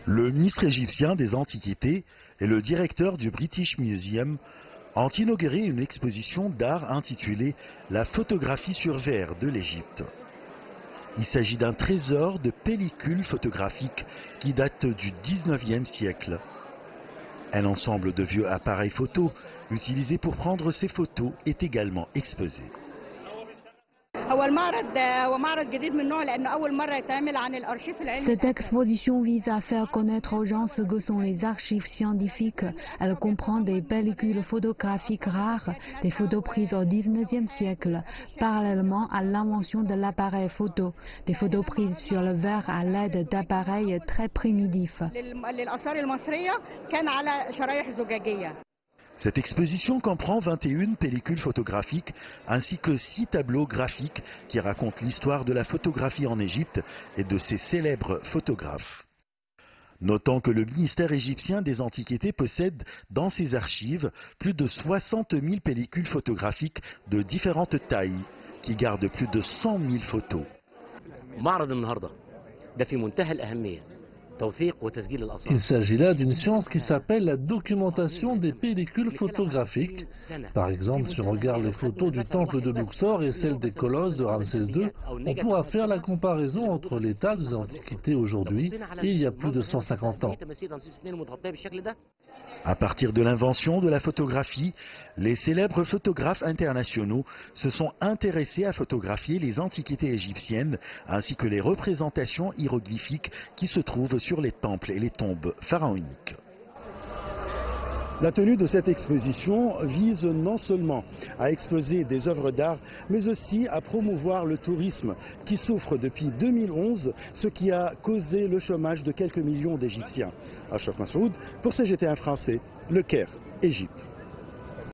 Le ministre égyptien des Antiquités et le directeur du British Museum ont inauguré une exposition d'art intitulée « La photographie sur verre de l'Égypte ». Il s'agit d'un trésor de pellicules photographiques qui date du 19e siècle. Un ensemble de vieux appareils photo utilisés pour prendre ces photos est également exposé. Cette exposition vise à faire connaître aux gens ce que sont les archives scientifiques. Elle comprend des pellicules photographiques rares, des photos prises au 19e siècle, parallèlement à l'invention de l'appareil photo, des photos prises sur le verre à l'aide d'appareils très primitifs. Cette exposition comprend 21 pellicules photographiques ainsi que 6 tableaux graphiques qui racontent l'histoire de la photographie en Égypte et de ses célèbres photographes. Notons que le ministère égyptien des Antiquités possède dans ses archives plus de 60 000 pellicules photographiques de différentes tailles qui gardent plus de 100 000 photos. Il s'agit là d'une science qui s'appelle la documentation des pellicules photographiques. Par exemple, si on regarde les photos du temple de Luxor et celles des colosses de Ramsès II, on pourra faire la comparaison entre l'état des antiquités aujourd'hui et il y a plus de 150 ans. À partir de l'invention de la photographie, les célèbres photographes internationaux se sont intéressés à photographier les antiquités égyptiennes ainsi que les représentations hiéroglyphiques qui se trouvent sur les temples et les tombes pharaoniques. La tenue de cette exposition vise non seulement à exposer des œuvres d'art, mais aussi à promouvoir le tourisme qui souffre depuis 2011, ce qui a causé le chômage de quelques millions d'Égyptiens. Achraf Massoud pour CGT1 français, Le Caire, Égypte.